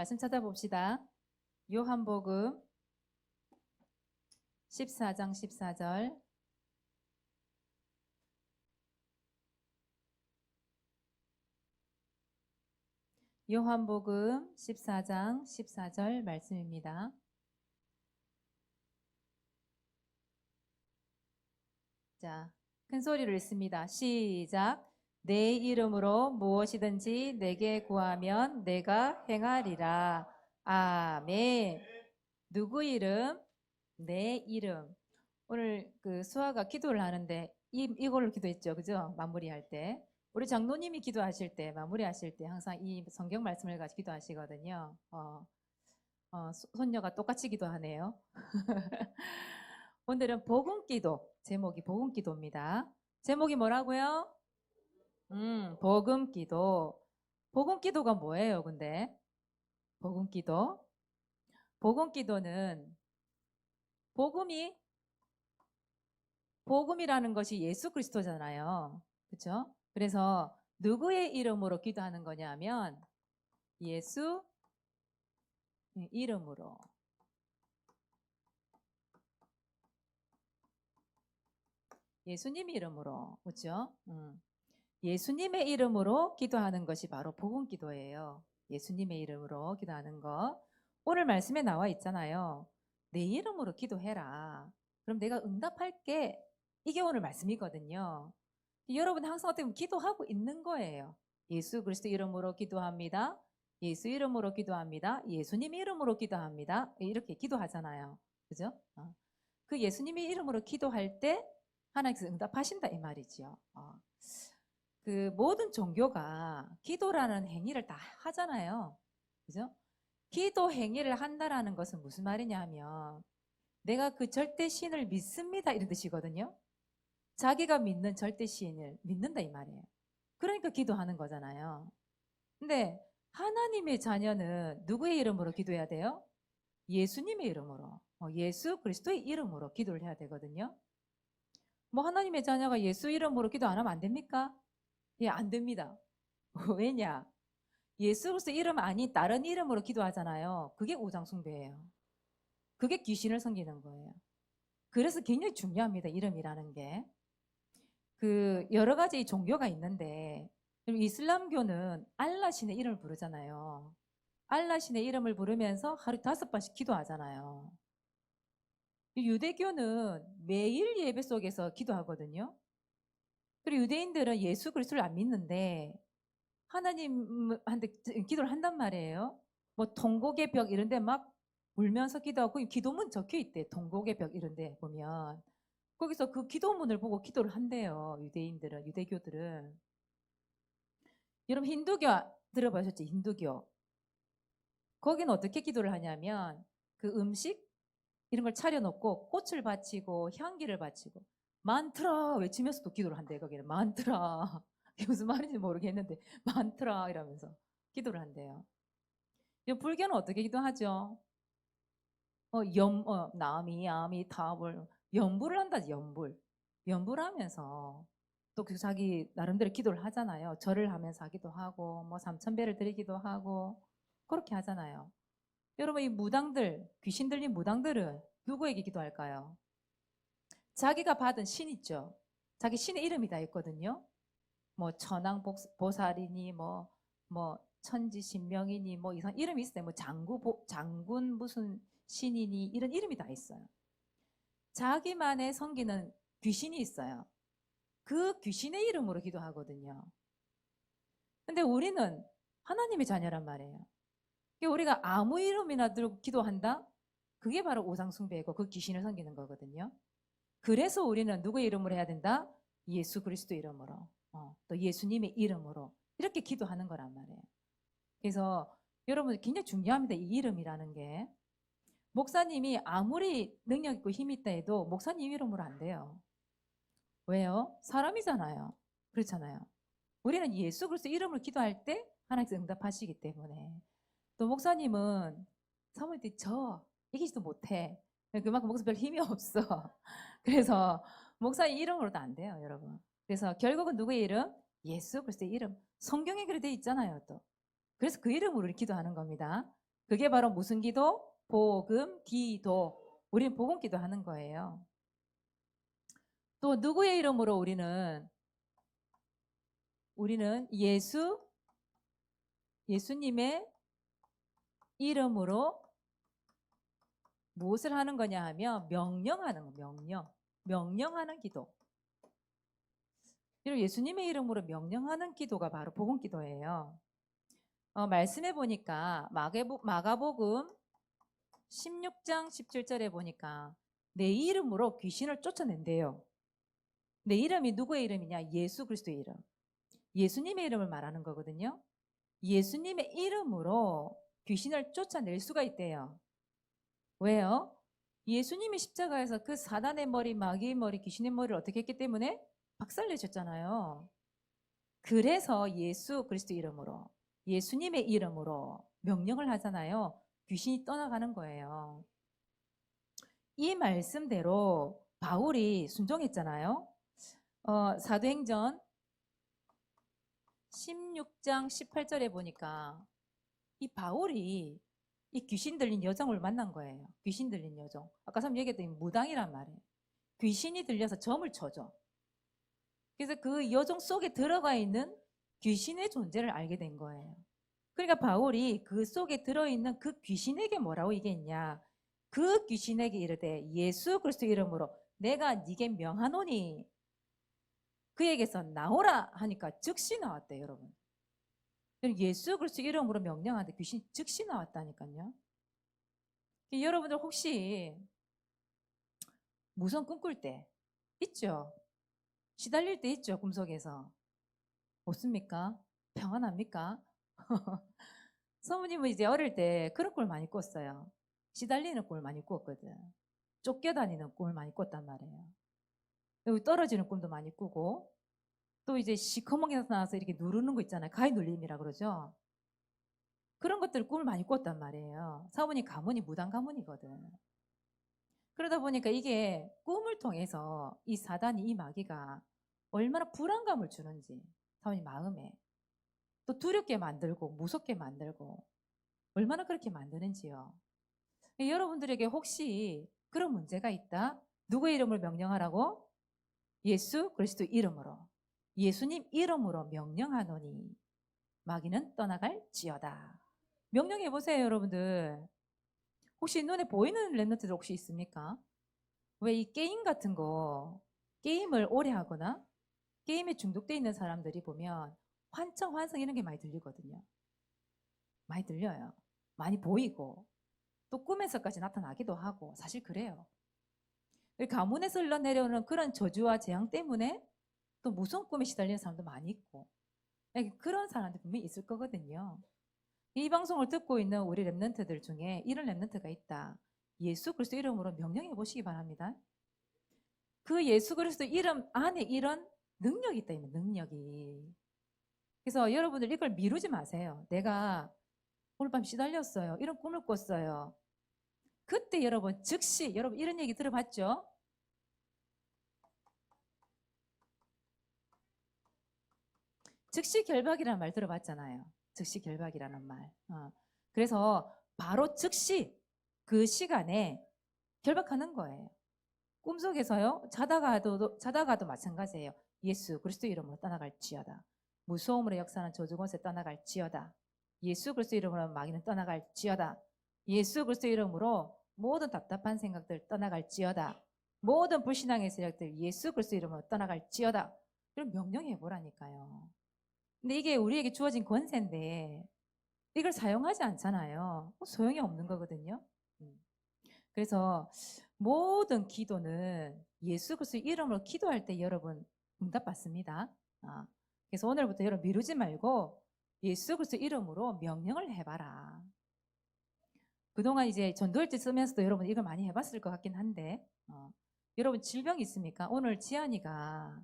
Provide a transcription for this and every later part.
말씀 찾아봅시다. 요한복음 14장 14절. 요한복음 14장 14절 말씀입니다. 자, 큰 소리로 읽습니다. 시작. 내 이름으로 무엇이든지 내게 구하면 내가 행하리라. 아멘. 누구 이름? 내 이름. 오늘 수아가 기도를 하는데 이걸로 기도했죠. 그죠? 마무리할 때. 우리 장로님이 기도하실 때, 마무리하실 때 항상 이 성경 말씀을 가지고 기도하시거든요. 손녀가 똑같이 기도하네요. 오늘은 복음기도, 제목이 복음기도입니다. 제목이 뭐라고요? 복음기도. 복음기도가 뭐예요, 근데? 복음기도. 복음기도는 복음이라는 것이 예수 그리스도잖아요. 그렇죠? 그래서 누구의 이름으로 기도하는 거냐면 예수 이름으로. 예수님 이름으로. 그렇죠? 예수님의 이름으로 기도하는 것이 바로 복음 기도예요. 예수님의 이름으로 기도하는 것. 오늘 말씀에 나와 있잖아요. 내 이름으로 기도해라. 그럼 내가 응답할게. 이게 오늘 말씀이거든요. 여러분 항상 어떻게 보면 기도하고 있는 거예요. 예수 그리스도 이름으로 기도합니다. 예수 이름으로 기도합니다. 예수님 이름으로 기도합니다. 이렇게 기도하잖아요. 그죠? 그 예수님의 이름으로 기도할 때 하나님께서 응답하신다 이 말이죠. 그 모든 종교가 기도라는 행위를 다 하잖아요. 그죠? 기도 행위를 한다라는 것은 무슨 말이냐 하면 내가 그 절대 신을 믿습니다 이런 뜻이거든요. 자기가 믿는 절대 신을 믿는다 이 말이에요. 그러니까 기도하는 거잖아요. 근데 하나님의 자녀는 누구의 이름으로 기도해야 돼요? 예수님의 이름으로, 예수 그리스도의 이름으로 기도를 해야 되거든요. 뭐 하나님의 자녀가 예수 이름으로 기도 안 하면 안 됩니까? 예, 안 됩니다. 왜냐? 예수 그리스도 이름 아닌 다른 이름으로 기도하잖아요. 그게 우상숭배예요. 그게 귀신을 섬기는 거예요. 그래서 굉장히 중요합니다. 이름이라는 게. 여러 가지 종교가 있는데 이슬람교는 알라 신의 이름을 부르잖아요. 알라 신의 이름을 부르면서 하루 5번씩 기도하잖아요. 유대교는 매일 예배 속에서 기도하거든요. 그리고 유대인들은 예수 그리스도를 안 믿는데 하나님한테 기도를 한단 말이에요. 뭐 통곡의 벽 이런 데 막 울면서 기도하고 기도문 적혀 있대. 통곡의 벽 이런 데 보면. 거기서 그 기도문을 보고 기도를 한대요. 유대교들은. 여러분 힌두교 들어보셨죠? 힌두교. 거기는 어떻게 기도를 하냐면 그 음식 이런 걸 차려놓고 꽃을 바치고 향기를 바치고 만트라 외치면서도 기도를 한대요. 거기는 만트라. 이게 무슨 말인지 모르겠는데 만트라 이러면서 기도를 한대요. 불교는 어떻게 기도하죠? 나미, 아미, 타불 연불을 한다지 연불. 연불 하면서 또 자기 나름대로 기도를 하잖아요. 절을 하면서 하기도 하고 뭐 삼천배를 드리기도 하고 그렇게 하잖아요. 여러분 이 무당들, 귀신 들린 무당들은 누구에게 기도할까요? 자기가 받은 신 있죠. 자기 신의 이름이 다 있거든요. 뭐 천왕 보살이니 뭐 천지신명이니 뭐 이상 이름이 있어요. 뭐 장군 무슨 신이니 이런 이름이 다 있어요. 자기만의 섬기는 귀신이 있어요. 그 귀신의 이름으로 기도하거든요. 근데 우리는 하나님의 자녀란 말이에요. 우리가 아무 이름이나 들고 기도한다? 그게 바로 우상숭배이고 그 귀신을 섬기는 거거든요. 그래서 우리는 누구의 이름으로 해야 된다? 예수 그리스도 이름으로, 또 예수님의 이름으로 이렇게 기도하는 거란 말이에요. 그래서 여러분 굉장히 중요합니다. 이 이름이라는 게. 목사님이 아무리 능력 있고 힘 있다 해도 목사님 이름으로 안 돼요. 왜요? 사람이잖아요. 그렇잖아요. 우리는 예수 그리스도 이름을 기도할 때 하나님께서 응답하시기 때문에. 또 목사님은 사모님들이 이기지도 못해. 그만큼 목사 별 힘이 없어. 그래서 목사님 이름으로도 안 돼요, 여러분. 그래서 결국은 누구의 이름? 예수 그리스도의 이름. 성경에 그렇게 돼 있잖아요, 또. 그래서 그 이름으로 기도하는 겁니다. 그게 바로 무슨 기도? 복음 기도. 우리는 복음 기도하는 거예요. 또 누구의 이름으로 우리는 예수님의 이름으로 무엇을 하는 거냐 하면 명령하는 거, 명령하는 기도. 예수님의 이름으로 명령하는 기도가 바로 복음 기도예요. 말씀해 보니까 마가복음 16장 17절에 보니까 내 이름으로 귀신을 쫓아낸대요. 내 이름이 누구의 이름이냐? 예수 그리스도의 이름. 예수님의 이름을 말하는 거거든요. 예수님의 이름으로 귀신을 쫓아낼 수가 있대요. 왜요? 예수님이 십자가에서 그 사단의 머리, 마귀의 머리, 귀신의 머리를 어떻게 했기 때문에 박살내셨잖아요. 그래서 예수 그리스도 이름으로, 예수님의 이름으로 명령을 하잖아요. 귀신이 떠나가는 거예요. 이 말씀대로 바울이 순종했잖아요. 사도행전 16장 18절에 보니까 이 바울이 이 귀신 들린 여종을 만난 거예요. 귀신 들린 여종. 아까 선생님 얘기했던 무당이란 말이에요. 귀신이 들려서 점을 쳐줘. 그래서 그 여종 속에 들어가 있는 귀신의 존재를 알게 된 거예요. 그러니까 바울이 그 속에 들어있는 그 귀신에게 뭐라고 얘기했냐. 그 귀신에게 이르되 예수 그리스도 이름으로 내가 네게 명하노니 그에게서 나오라 하니까 즉시 나왔대요, 여러분. 예수 그리스도 이름으로 명령하는데 귀신이 즉시 나왔다니까요. 여러분들 혹시 무서운 꿈 꿀 때 있죠? 시달릴 때 있죠, 꿈속에서. 없습니까? 평안합니까? 사모님은 이제 어릴 때 그런 꿀 많이 꿨어요. 시달리는 꿀 많이 꿨거든. 쫓겨다니는 꿈을 많이 꿨단 말이에요. 여기 떨어지는 꿈도 많이 꾸고, 또 이제 시커멓게 나타나서 이렇게 누르는 거 있잖아요. 가위 눌림이라 그러죠. 그런 것들 꿈을 많이 꿨단 말이에요. 사모님 가문이 무당 가문이거든. 그러다 보니까 이게 꿈을 통해서 이 사단이, 이 마귀가 얼마나 불안감을 주는지 사모님 마음에 또 두렵게 만들고 무섭게 만들고 얼마나 그렇게 만드는지요. 여러분들에게 혹시 그런 문제가 있다? 누구의 이름을 명령하라고? 예수 그리스도 이름으로, 예수님 이름으로 명령하노니 마귀는 떠나갈지어다. 명령해 보세요, 여러분들. 혹시 눈에 보이는 랩너트들 혹시 있습니까? 왜 이 게임 같은 거, 게임을 오래 하거나 게임에 중독돼 있는 사람들이 보면 환청, 환상 이런 게 많이 들리거든요. 많이 들려요. 많이 보이고 또 꿈에서까지 나타나기도 하고 사실 그래요. 가문에서 흘러내려오는 그런 저주와 재앙 때문에 또 무서운 꿈에 시달리는 사람도 많이 있고 그런 사람들 분명히 있을 거거든요. 이 방송을 듣고 있는 우리 랩런트들 중에 이런 랩런트가 있다. 예수 그리스도 이름으로 명령해 보시기 바랍니다. 그 예수 그리스도 이름 안에 이런 능력이 있다. 능력이. 그래서 여러분들 이걸 미루지 마세요. 내가 오늘 밤 시달렸어요. 이런 꿈을 꿨어요. 그때 여러분 즉시 여러분 이런 얘기 들어봤죠? 즉시 결박이라는 말 들어봤잖아요. 즉시 결박이라는 말. 그래서 바로 즉시 그 시간에 결박하는 거예요. 꿈속에서요. 자다가도 마찬가지예요. 예수 그리스도 이름으로 떠나갈지어다. 무서움으로 역사하는 저주권세 떠나갈지어다. 예수 그리스도 이름으로 마귀는 떠나갈지어다. 예수 그리스도 이름으로 모든 답답한 생각들 떠나갈지어다. 모든 불신앙의 세력들 예수 그리스도 이름으로 떠나갈지어다. 이런 명령해 보라니까요. 근데 이게 우리에게 주어진 권세인데 이걸 사용하지 않잖아요. 소용이 없는 거거든요. 그래서 모든 기도는 예수 그리스도 이름으로 기도할 때 여러분 응답받습니다. 그래서 오늘부터 여러분 미루지 말고 예수 그리스도 이름으로 명령을 해봐라. 그동안 이제 전도일지 쓰면서도 여러분 이걸 많이 해봤을 것 같긴 한데 여러분 질병 있습니까? 오늘 지안이가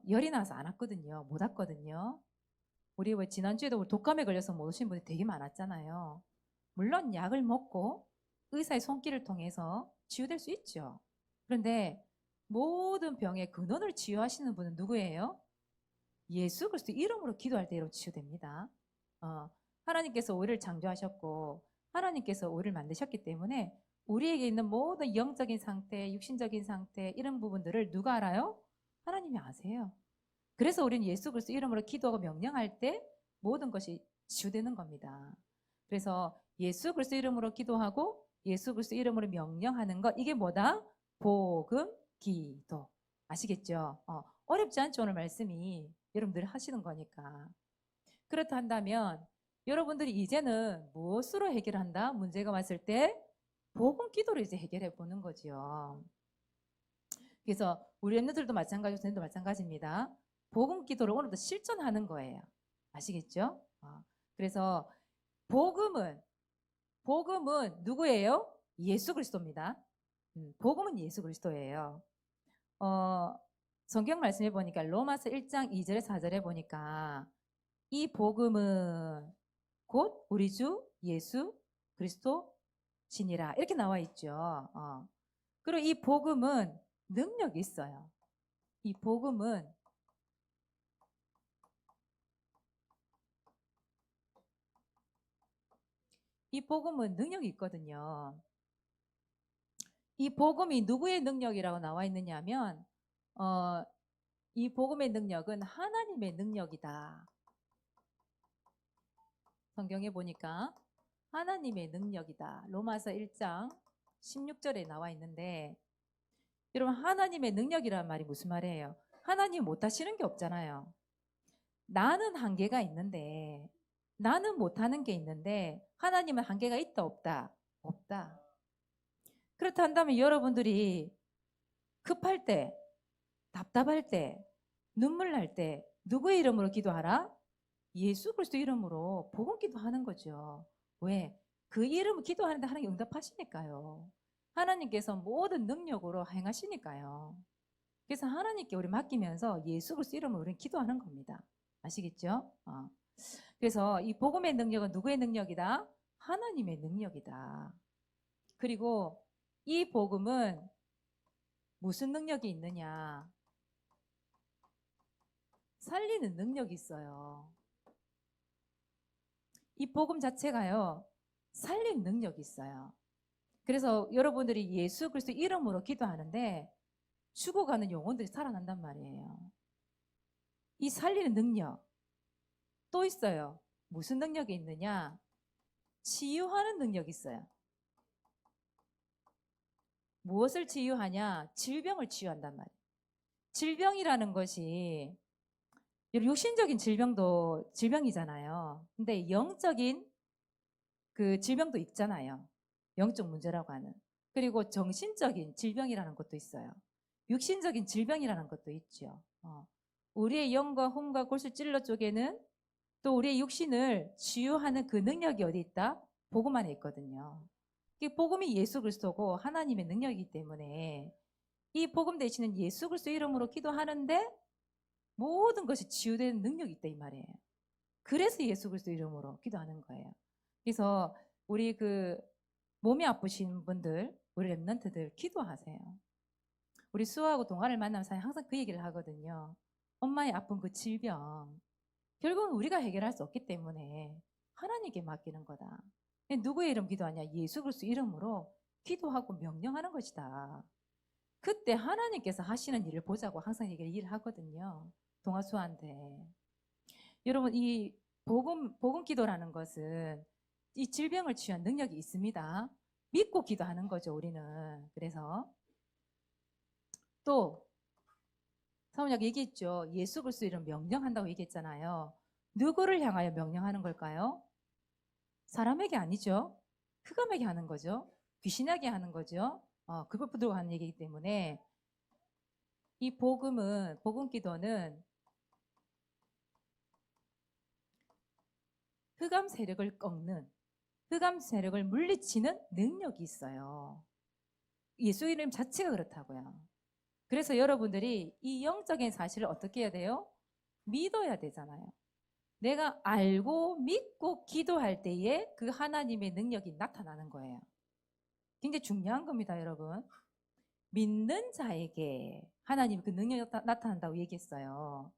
열이 나서 안 왔거든요. 못 왔거든요. 우리 왜 지난주에도 우리 독감에 걸려서 못 오신 분이 되게 많았잖아요. 물론 약을 먹고 의사의 손길을 통해서 치유될 수 있죠. 그런데 모든 병의 근원을 치유하시는 분은 누구예요? 예수 그리스도 이름으로 기도할 때 여러분 치유됩니다. 하나님께서 우리를 창조하셨고 하나님께서 우리를 만드셨기 때문에 우리에게 있는 모든 영적인 상태, 육신적인 상태 이런 부분들을 누가 알아요? 하나님이 아세요. 그래서 우리는 예수 그리스도 이름으로 기도하고 명령할 때 모든 것이 치유되는 겁니다. 그래서 예수 그리스도 이름으로 기도하고 예수 그리스도 이름으로 명령하는 것 이게 뭐다? 복음, 기도. 아시겠죠? 어렵지 않죠? 오늘 말씀이 여러분들이 하시는 거니까. 그렇다 한다면 여러분들이 이제는 무엇으로 해결한다? 문제가 왔을 때 복음 기도로 이제 해결해 보는 거지요. 그래서 우리 엠너들도 마찬가지고 저희도 마찬가지입니다. 복음 기도를 오늘도 실천하는 거예요. 아시겠죠? 그래서 복음은 누구예요? 예수 그리스도입니다. 복음은 예수 그리스도예요. 성경 말씀해 보니까 로마서 1장 2절에 4절에 보니까 이 복음은 곧 우리 주 예수 그리스도 신이라 이렇게 나와 있죠. 그리고 이 복음은 능력이 있어요. 이 복음은 능력이 있거든요. 이 복음이 누구의 능력이라고 나와 있느냐 하면 이 복음의 능력은 하나님의 능력이다. 성경에 보니까 하나님의 능력이다. 로마서 1장 16절에 나와 있는데 여러분 하나님의 능력이라는 말이 무슨 말이에요? 하나님 못하시는 게 없잖아요. 나는 한계가 있는데 나는 못하는 게 있는데 하나님은 한계가 있다 없다? 없다. 그렇다 한다면 여러분들이 급할 때 답답할 때 눈물 날 때 누구의 이름으로 기도하라? 예수 그리스도 이름으로 복음 기도하는 거죠. 왜? 그 이름을 기도하는데 하나님 응답하시니까요. 하나님께서 모든 능력으로 행하시니까요. 그래서 하나님께 우리 맡기면서 예수 그리스도 이름으로 우리는 기도하는 겁니다. 아시겠죠? 그래서 이 복음의 능력은 누구의 능력이다? 하나님의 능력이다. 그리고 이 복음은 무슨 능력이 있느냐? 살리는 능력이 있어요. 이 복음 자체가요, 살리는 능력이 있어요. 그래서 여러분들이 예수 그리스도 이름으로 기도하는데 죽어가는 영혼들이 살아난단 말이에요. 이 살리는 능력 또 있어요. 무슨 능력이 있느냐? 치유하는 능력이 있어요. 무엇을 치유하냐? 질병을 치유한단 말이에요. 질병이라는 것이 육신적인 질병도 질병이잖아요. 근데 영적인 그 질병도 있잖아요. 영적 문제라고 하는. 그리고 정신적인 질병이라는 것도 있어요. 육신적인 질병이라는 것도 있죠. 우리의 영과 혼과 골수 찔러 쪽에는 또 우리의 육신을 치유하는 그 능력이 어디 있다? 복음 안에 있거든요. 이 복음이 예수 그리스도고 하나님의 능력이기 때문에 이 복음 되시는 예수 그리스도 이름으로 기도하는데 모든 것이 치유되는 능력이 있다 이 말이에요. 그래서 예수 그리스도 이름으로 기도하는 거예요. 그래서 우리 그 몸이 아프신 분들, 우리 랩런트들 기도하세요. 우리 수아하고 동아를 만나면 항상 그 얘기를 하거든요. 엄마의 아픈 그 질병 결국은 우리가 해결할 수 없기 때문에 하나님께 맡기는 거다. 누구의 이름 기도하냐? 예수 그리스도 이름으로 기도하고 명령하는 것이다. 그때 하나님께서 하시는 일을 보자고 항상 얘기를 하거든요. 동아수한테. 여러분 이 복음 기도라는 것은 이 질병을 치유한 능력이 있습니다. 믿고 기도하는 거죠, 우리는. 그래서 또 사모님 얘기했죠. 예수 그리스도 이름 명령한다고 얘기했잖아요. 누구를 향하여 명령하는 걸까요? 사람에게 아니죠. 흑암에게 하는 거죠. 귀신에게 하는 거죠. 그걸 붙들고 하는 얘기이기 때문에 이 복음 기도는 흑암 세력을 꺾는, 흑암 세력을 물리치는 능력이 있어요. 예수 이름 자체가 그렇다고요. 그래서 여러분들이 이 영적인 사실을 어떻게 해야 돼요? 믿어야 되잖아요. 내가 알고 믿고 기도할 때에 그 하나님의 능력이 나타나는 거예요. 굉장히 중요한 겁니다, 여러분. 믿는 자에게 하나님 그 능력이 나타난다고 얘기했어요.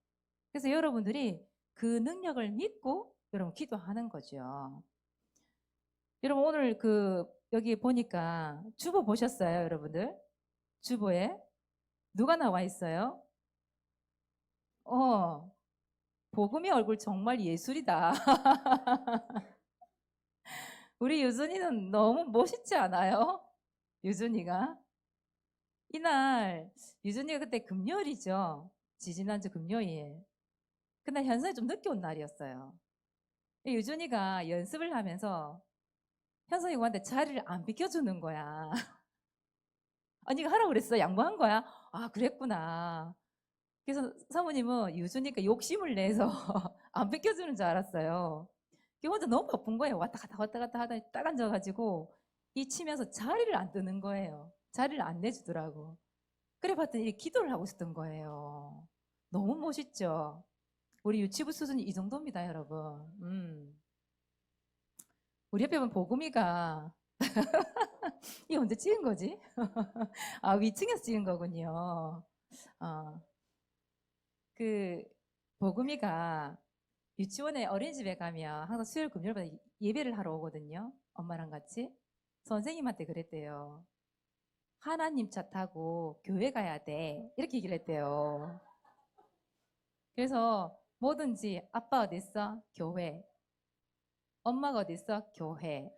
그래서 여러분들이 그 능력을 믿고 여러분 기도하는 거죠. 여러분 오늘 여기 보니까 주보 보셨어요, 여러분들? 주보에 누가 나와 있어요? 어, 복음의 얼굴 정말 예술이다. 우리 유준이는 너무 멋있지 않아요? 유준이가. 이날, 유준이가 그때 금요일이죠. 지지난주 금요일. 그날 현선이 좀 늦게 온 날이었어요. 유준이가 연습을 하면서 현선이한테 자리를 안 비켜주는 거야. 언니가 하라고 그랬어. 양보한 거야. 아, 그랬구나. 그래서 사모님은 유준이가 욕심을 내서 안 비켜주는 줄 알았어요. 혼자 너무 바쁜 거예요. 왔다 갔다 하다 딱 앉아가지고 이 치면서 자리를 안 뜨는 거예요. 자리를 안 내주더라고. 그래 봤더니 이렇게 기도를 하고 있었던 거예요. 너무 멋있죠? 우리 유치부 수준이 이 정도입니다, 여러분. 우리 옆에 보면 복음이가 이 언제 찍은 거지? 아, 위층에서 찍은 거군요. 어, 복음이가 유치원에 어린이집에 가면 항상 수요일 금요일마다 예배를 하러 오거든요. 엄마랑 같이. 선생님한테 그랬대요. 하나님 차 타고 교회 가야 돼. 이렇게 얘기를 했대요. 그래서 뭐든지 아빠 어디 있어? 교회. 엄마가 어디 있어? 교회.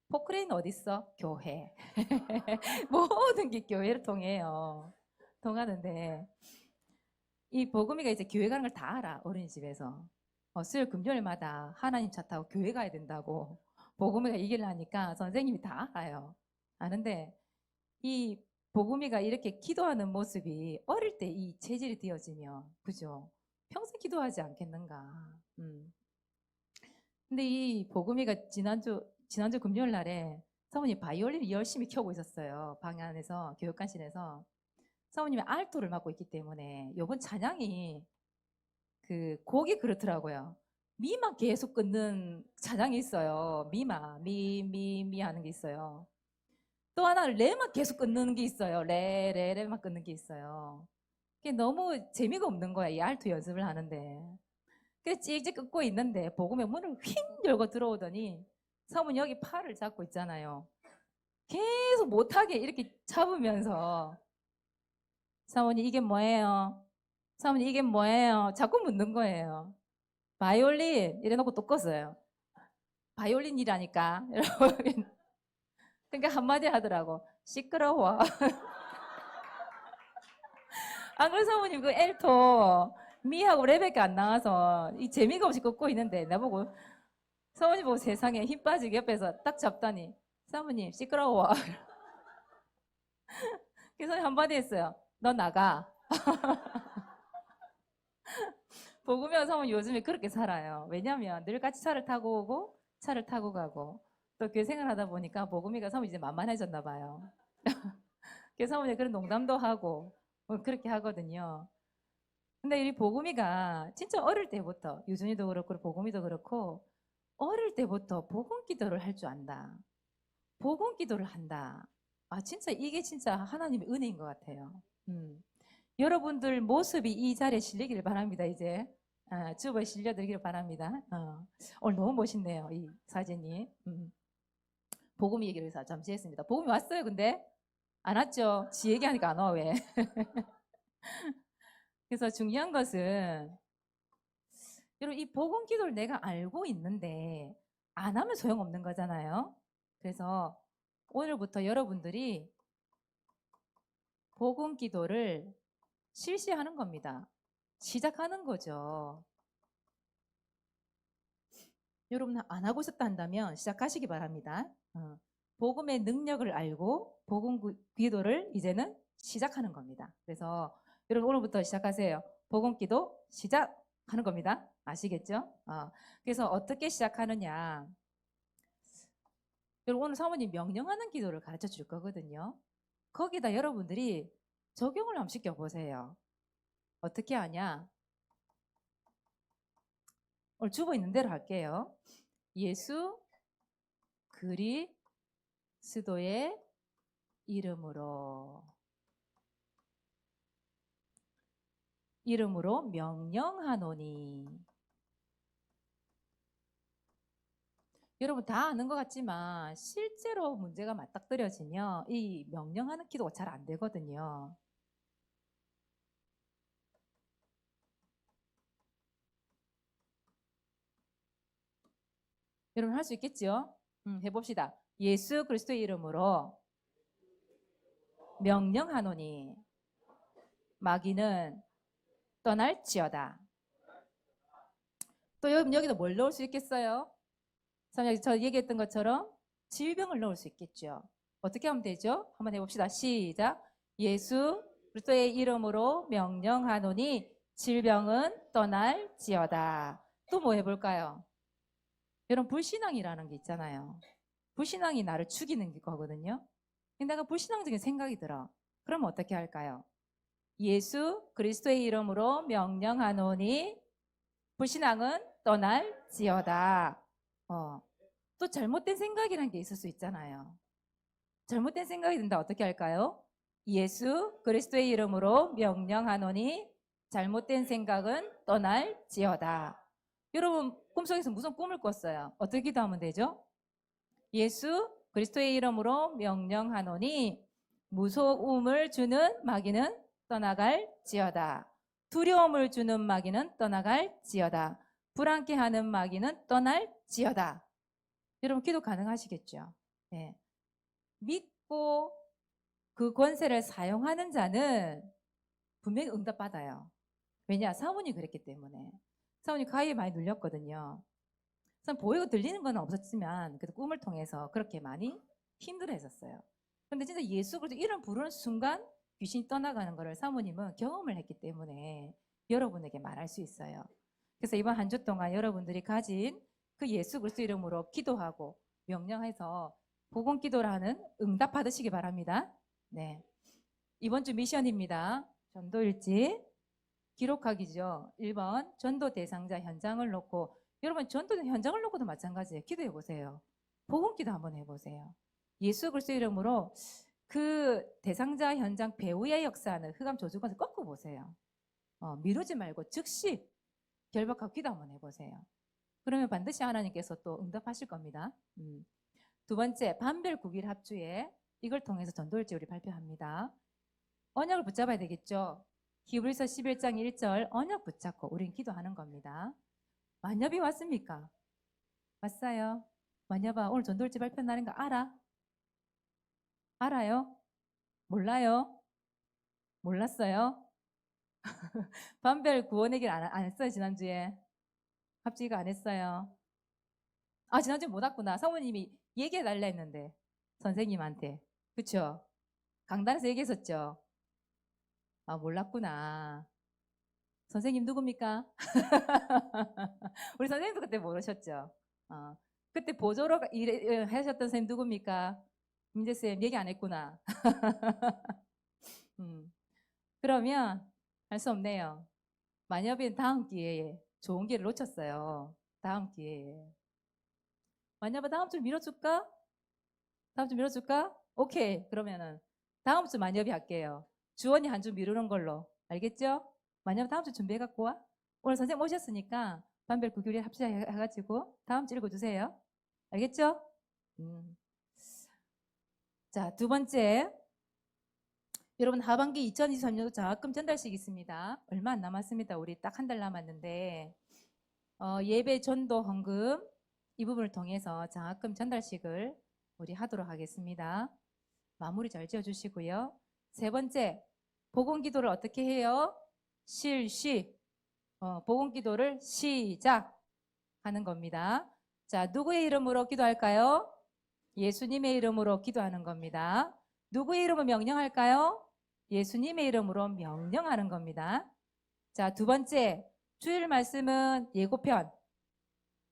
포크레인 어디 있어? 교회. 모든 게 교회를 통해요. 통하는데 이 복음이가 이제 교회 가는 걸 다 알아. 어린이집에서. 수요일 금요일마다 하나님 차 타고 교회 가야 된다고 복음이가 얘기를 하니까 선생님이 다 알아요. 아는데 이 복음이가 이렇게 기도하는 모습이 어릴 때 이 체질이 되어지면 그죠? 평생 기도하지 않겠는가? 근데 이 복음이가 지난주 금요일 날에 사모님 바이올린을 열심히 켜고 있었어요. 방 안에서 교육관실에서 사모님이 알토를 맡고 있기 때문에 이번 찬양이 곡이 그렇더라고요. 미만 계속 끊는 찬양이 있어요. 미 하는 게 있어요. 또 하나는 레만 계속 끊는 게 있어요. 레만 끊는 게 있어요. 그게 너무 재미가 없는 거야. 이 알토 연습을 하는데. 그래서 찍찍 끊고 있는데 복음의 문을 휙 열고 들어오더니 사모님 여기 팔을 잡고 있잖아요. 계속 못하게 이렇게 잡으면서 사모님 이게 뭐예요? 사모님 이게 뭐예요? 자꾸 묻는 거예요. 바이올린 이래놓고 또 껐어요. 바이올린이라니까. 그러니까 한마디 하더라고. 시끄러워. 안 그래 사모님 그 엘토 미하고 레밖에 안 나와서 이 재미가 없이 걷고 있는데 나보고 사모님 보고 세상에 힘 빠지게 옆에서 딱 잡다니 사모님 시끄러워. 그래서 한마디 했어요. 너 나가. 복으면 사모님 요즘에 그렇게 살아요. 왜냐면 늘 같이 차를 타고 오고 차를 타고 가고 또 교회 생활하다 보니까 복음이가 사모님 이제 만만해졌나 봐요. 그래서 사모님 그런 농담도 하고 그렇게 하거든요. 근데 이 복음이가 진짜 어릴 때부터 유준이도 그렇고 복음이도 그렇고 어릴 때부터 복음 기도를 할 줄 안다. 복음 기도를 한다. 아 진짜 이게 진짜 하나님의 은혜인 것 같아요. 여러분들 모습이 이 자리에 실리기를 바랍니다. 이제 주보에 실려드리기를 바랍니다. 오늘 너무 멋있네요. 이 사진이. 복음 얘기를 해서 잠시 했습니다. 복음이 왔어요. 근데 안 왔죠. 지 얘기하니까 안 와 왜? 그래서 중요한 것은 여러분 이 복음 기도를 내가 알고 있는데 안 하면 소용없는 거잖아요. 그래서 오늘부터 여러분들이 복음 기도를 실시하는 겁니다. 시작하는 거죠. 여러분 안 하고 있었다 한다면 시작하시기 바랍니다. 복음의 능력을 알고 복음 기도를 이제는 시작하는 겁니다. 그래서 여러분 오늘부터 시작하세요. 복음 기도 시작하는 겁니다. 아시겠죠? 그래서 어떻게 시작하느냐. 여러분 오늘 사모님 명령하는 기도를 가르쳐 줄 거거든요. 거기다 여러분들이 적용을 한번 시켜보세요. 어떻게 하냐? 오늘 주보 있는 대로 할게요. 예수 그리스도의 이름으로 명령하노니 여러분 다 아는 것 같지만 실제로 문제가 맞닥뜨려지면 이 명령하는 기도가 잘 안 되거든요. 여러분 할 수 있겠죠? 해봅시다. 예수 그리스도의 이름으로 명령하노니 마귀는 떠날지어다. 또 여기도 뭘 넣을 수 있겠어요? 저 얘기했던 것처럼 질병을 넣을 수 있겠죠. 어떻게 하면 되죠? 한번 해봅시다. 시작. 예수 그리스도의 이름으로 명령하노니 질병은 떠날지어다. 또 뭐 해볼까요? 여러분 불신앙이라는 게 있잖아요. 불신앙이 나를 죽이는 거거든요. 근데 내가 불신앙적인 생각이 들어. 그럼 어떻게 할까요? 예수 그리스도의 이름으로 명령하노니 불신앙은 떠날지어다. 또 잘못된 생각이라는 게 있을 수 있잖아요. 잘못된 생각이 든다 어떻게 할까요? 예수 그리스도의 이름으로 명령하노니 잘못된 생각은 떠날지어다. 여러분 꿈속에서 무슨 꿈을 꿨어요? 어떻게 기도하면 되죠? 예수 그리스도의 이름으로 명령하노니 무서움을 주는 마귀는 떠나갈지어다. 두려움을 주는 마귀는 떠나갈지어다. 불안케 하는 마귀는 떠날지어다. 여러분 기도 가능하시겠죠? 네. 믿고 그 권세를 사용하는 자는 분명히 응답받아요. 왜냐? 사모님이 그랬기 때문에. 사모님 가위에 많이 눌렸거든요. 보이고 들리는 건 없었지만 그 꿈을 통해서 그렇게 많이 힘들어했었어요. 근데 진짜 예수 그리스도 이름 부르는 순간 귀신이 떠나가는 것을 사모님은 경험을 했기 때문에 여러분에게 말할 수 있어요. 그래서 이번 한 주 동안 여러분들이 가진 그 예수 그리스도 이름으로 기도하고 명령해서 복음 기도를 하는 응답 받으시기 바랍니다. 네. 이번 주 미션입니다. 전도일지 기록하기죠. 1번 전도 대상자 현장을 놓고 여러분 전도 현장을 놓고도 마찬가지예요. 기도해 보세요. 복음 기도 한번 해보세요. 예수 그리스도 이름으로 그 대상자 현장 배후의 역사는 흑암 조주관을 꺾어 보세요. 미루지 말고 즉시 결박하고 기도 한번 해보세요. 그러면 반드시 하나님께서 또 응답하실 겁니다. 두 번째 반별 9일 합주에 이걸 통해서 전도일지 우리 발표합니다. 언약을 붙잡아야 되겠죠. 히브리서 11장 1절 언약 붙잡고 우린 기도하는 겁니다. 만엽이 왔습니까? 왔어요. 만엽아 오늘 전도일지 발표하는 거 알아? 알아요? 몰라요? 몰랐어요? 반별 구원 얘기를 안 했어요 지난주에? 갑자기 안 했어요. 지난주에 못 왔구나. 사모님이 얘기해 달라 했는데 선생님한테. 그쵸? 강단에서 얘기했었죠? 몰랐구나. 선생님 누굽니까? 우리 선생님도 그때 모르셨죠? 그때 보조로 하셨던 선생님 누굽니까? 민재쌤 얘기 안 했구나. 그러면 할 수 없네요. 만엽이는 다음 기회에 좋은 기회를 놓쳤어요. 다음 기회에. 만엽아 다음 주 밀어줄까? 다음 주 밀어줄까? 오케이. 그러면은 다음 주 만엽이 할게요. 주원이 한 주 미루는 걸로. 알겠죠? 만엽 다음 주 준비해 갖고 와. 오늘 선생님 오셨으니까 반별 9교리 합시해가지고 다음 주 읽어주세요. 알겠죠? 자, 두 번째. 여러분 하반기 2023년도 장학금 전달식 있습니다. 얼마 안 남았습니다. 우리 딱 한 달 남았는데 예배 전도 헌금 이 부분을 통해서 장학금 전달식을 우리 하도록 하겠습니다. 마무리 잘 지어주시고요. 세 번째, 복음 기도를 어떻게 해요? 실시. 복음 기도를 시작하는 겁니다. 자, 누구의 이름으로 기도할까요? 예수님의 이름으로 기도하는 겁니다. 누구의 이름으로 명령할까요? 예수님의 이름으로 명령하는 겁니다. 자, 두 번째, 주일 말씀은 예고편.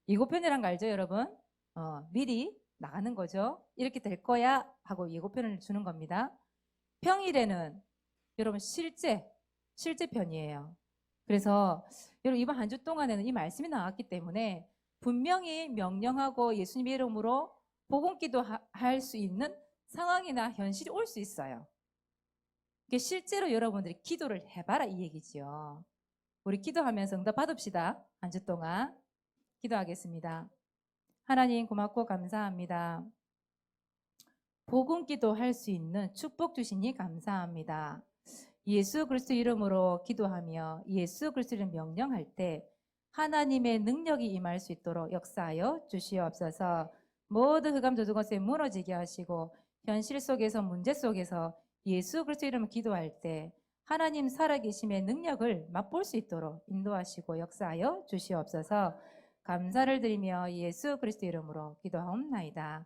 예고편이란 거 알죠, 여러분? 미리 나가는 거죠. 이렇게 될 거야 하고 예고편을 주는 겁니다. 평일에는 여러분 실제 편이에요. 그래서 여러분 이번 한 주 동안에는 이 말씀이 나왔기 때문에 분명히 명령하고 예수님 이름으로 복음 기도할 수 있는 상황이나 현실이 올 수 있어요. 실제로 여러분들이 기도를 해봐라 이 얘기죠. 우리 기도하면서 응답 받읍시다. 한 주 동안 기도하겠습니다. 하나님 고맙고 감사합니다. 복음 기도할 수 있는 축복 주시니 감사합니다. 예수 그리스도 이름으로 기도하며 예수 그리스도 이름 명령할 때 하나님의 능력이 임할 수 있도록 역사하여 주시옵소서. 모든 흑암 저주 것에 무너지게 하시고 현실 속에서 문제 속에서 예수 그리스도 이름을 기도할 때 하나님 살아계심의 능력을 맛볼 수 있도록 인도하시고 역사하여 주시옵소서. 감사를 드리며 예수 그리스도 이름으로 기도하옵나이다.